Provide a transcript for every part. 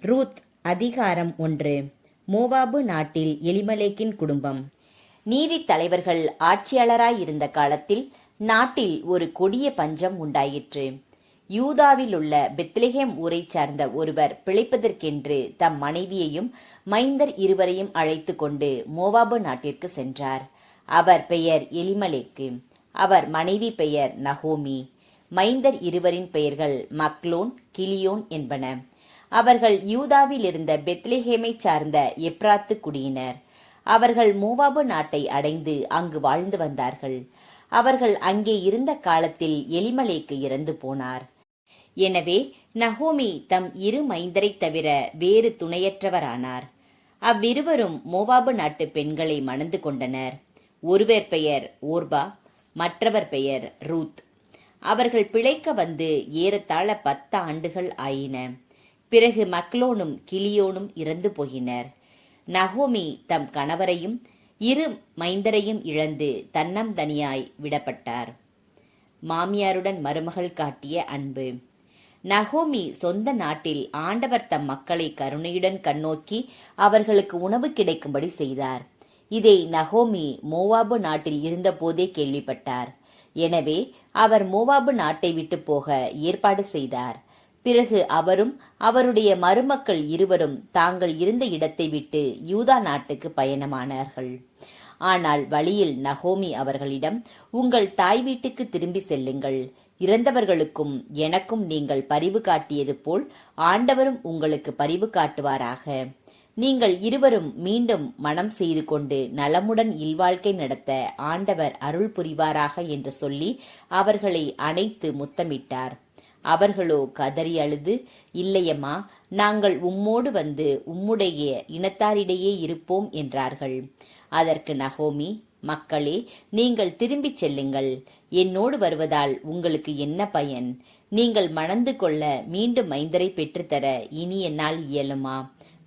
Ruth அதிகாரம் 1. மோவாபு நாட்டில் எலிமலேக்கின் குடும்பம். நீதித் தலைவர்கள் ஆட்சியாளராயிருந்த காலத்தில் நாட்டில் ஒரு கொடிய பஞ்சம் உண்டாயிற்று. யூதாவிலுள்ள பெத்லெகேம் ஊரைச் சார்ந்த ஒருவர் பிழைப்பதற்கென்று தம் மனைவியையும் மைந்தர் இருவரையும் அழைத்து கொண்டு மோவாபு நாட்டிற்கு சென்றார். அவர் பெயர் எலிமலேக்கு. அவர் மனைவி பெயர் நகோமி. மைந்தர் இருவரின் பெயர்கள் மக்லோன், கிலியோன் என்பன. அவர்கள் யூதாவில் இருந்த பெத்லெகேமைச் சார்ந்த எப்ராத்து குடியினர். அவர்கள் மோவாபு நாட்டை அடைந்து அங்கு வாழ்ந்து வந்தார்கள். அவர்கள் அங்கே இருந்த காலத்தில் எலிமலேக்கு இறந்து போனார். எனவே நகோமி தம் இரு மைந்தரைத் தவிர வேறு துணையற்றவரானார். அவ்விருவரும் மோவாபு நாட்டு பெண்களை மணந்து கொண்டனர். ஒருவர் பெயர் ஓர்பா, மற்றவர் பெயர் ரூத். அவர்கள் பிழைக்க வந்து ஏறத்தாழ 10 ஆண்டுகள் ஆயின. பிறகு மக்லோனும் கிலியோனும் இறந்து போயினர். நகோமி தம் கணவரையும் இரு மைந்தரையும் இழந்து தன்னம் தனியாய் விடப்பட்டார். மாமியாருடன் மருமகள் காட்டிய அன்பு. நகோமி சொந்த நாட்டில் ஆண்டவர் தம் மக்களை கருணையுடன் கண்ணோக்கி அவர்களுக்கு உணவு கிடைக்கும்படி செய்தார். இதை நகோமி மோவாபு நாட்டில் இருந்த போதே கேள்விப்பட்டார். எனவே அவர் மோவாபு நாட்டை விட்டு போக ஏற்பாடு செய்தார். பிறகு அவரும் அவருடைய மருமக்கள் இருவரும் தாங்கள் இருந்த இடத்தை விட்டு யூதா நாட்டுக்கு பயணமானார்கள். ஆனால் வழியில் நகோமி அவர்களிடம், உங்கள் தாய் வீட்டுக்கு திரும்பி செல்லுங்கள். இறந்தவர்களுக்கும் எனக்கும் நீங்கள் பரிவு காட்டியது போல் ஆண்டவரும் உங்களுக்கு பரிவு காட்டுவாராக. நீங்கள் இருவரும் மீண்டும் மனம் செய்து கொண்டு நலமுடன் இல்வாழ்க்கை நடத்த ஆண்டவர் அருள் புரிவாராக என்று சொல்லி அவர்களை அணைத்து முத்தமிட்டார். அவர்களோ கதறி அழுது, இல்லையம்மா, நாங்கள் உம்மோடு வந்து உம்முடைய இனத்தாரிடையே இருப்போம் என்றார்கள். அதற்கு நகோமி, மக்களே, நீங்கள் திரும்பிச் செல்லுங்கள். என்னோடு வருவதால் உங்களுக்கு என்ன பயன்? நீங்கள் மணந்து கொள்ள மீண்டும் மைந்தரை பெற்றுத்தர இனி என்னால் இயலுமா?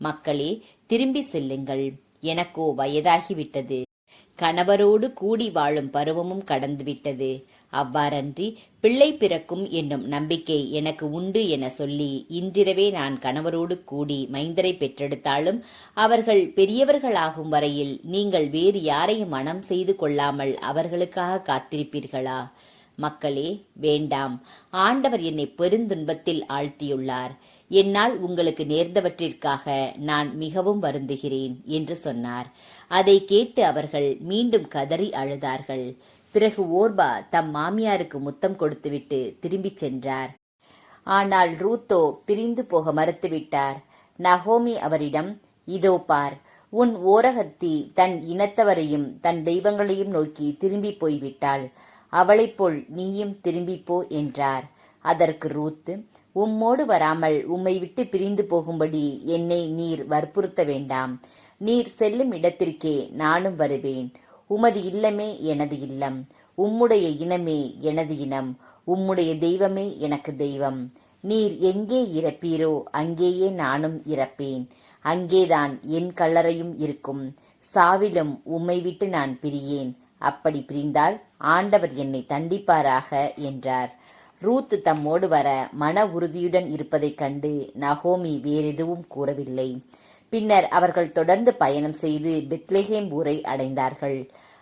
மக்களே, திரும்பி செல்லுங்கள். எனக்கோ வயதாகிவிட்டது. கணவரோடு கூடி வாழும் பருவமும் கடந்துவிட்டது. அவ்வாறன்றி பிள்ளை பிறக்கும் என்னும் நம்பிக்கை எனக்கு உண்டு என சொல்லி இன்றிரவே நான் கணவரோடு கூடி மைந்தரை பெற்றெடுத்தாலும் அவர்கள் பெரியவர்களாகும் வரையில் நீங்கள் வேறு யாரையும் மனம் செய்து கொள்ளாமல் அவர்களுக்காக காத்திருப்பீர்களா? மக்களே, வேண்டாம். ஆண்டவர் என்னை பெருந்துன்பத்தில் ஆழ்த்தியுள்ளார். என்னால் உங்களுக்கு நேர்ந்தவற்றிற்காக நான் மிகவும் வருந்துகிறேன் என்று சொன்னார். அதை கேட்டு அவர்கள் மீண்டும் கதறி அழுதார்கள். பிறகு ஓர்பா தம் மாமியாருக்கு முத்தம் கொடுத்துவிட்டு திரும்பிச் சென்றார். ஆனால் ரூத்தோ பிரிந்து போக மறுத்துவிட்டார். நகோமி அவரிடம், இதோ பார், உன் ஓரகத்தி தன் இனத்தவரையும் தன் தெய்வங்களையும் நோக்கி திரும்பி போய்விட்டாள். அவளைப் போல் நீயும் திரும்பிப்போ என்றார். அதற்கு ரூத், உம்மோடு வராமல் உம்மை விட்டு பிரிந்து போகும்படி என்னை நீர் வற்புறுத்த வேண்டாம். நீர் செல்லும் இடத்திற்கே நானும் வருவேன். உமது இல்லமே எனது இல்லம், உம்முடைய இனமே எனது இனம், உம்முடைய தெய்வமே எனக்கு தெய்வம். நீர் எங்கே இறப்பீரோ அங்கேயே நானும் இறப்பேன். அங்கேதான் என் கல்லறையும் இருக்கும். சாவிலும் உம்மை விட்டு நான் பிரியேன். அப்படி பிரிந்தால் ஆண்டவர் என்னை தண்டிப்பாராக என்றார். ரூத் தம்மோடு வர மன உறுதியுடன் இருப்பதைக் கண்டு நகோமி வேறெதுவும் கூறவில்லை. பின்னர் அவர்கள் தொடர்ந்து பயணம் செய்து பெத்லெகேம் ஊரை அடைந்தார்கள்.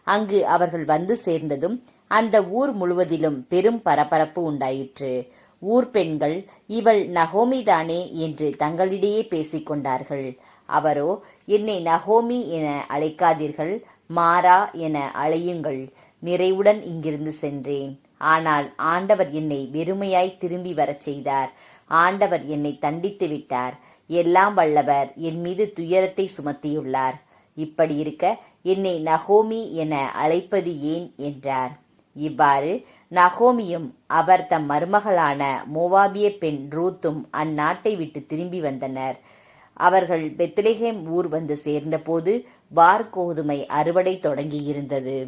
அங்கு அவர்கள் வந்து சேர்ந்ததும் அந்த ஊர் முழுவதிலும் பெரும் பரபரப்பு உண்டாயிற்று. ஊர் பெண்கள், இவள் நகோமிதானே என்று தங்களிடையே பேசிக்கொண்டார்கள். அவரோ, என்னை நகோமி என அழைக்காதீர்கள், மாறா என அழையுங்கள். நிறைவுடன் இங்கிருந்து சென்றேன். ஆனால் ஆண்டவர் என்னை வெறுமையாய் திரும்பி வரச் செய்தார். ஆண்டவர் என்னை தண்டித்து விட்டார். எல்லாம் வல்லவர் என் மீது துயரத்தை சுமத்தியுள்ளார். இப்படி இருக்க என்னை நகோமி என அழைப்பது ஏன் என்றார். இவ்வாறு நகோமியும் அவர் தம் மருமகளான மோவாபிய பெண் ரூத்தும் அந்நாட்டை விட்டு திரும்பி வந்தனர். அவர்கள் பெத்லெகேம் ஊர் வந்து சேர்ந்தபோது வார்கோதுமை அறுவடை தொடங்கியிருந்தது.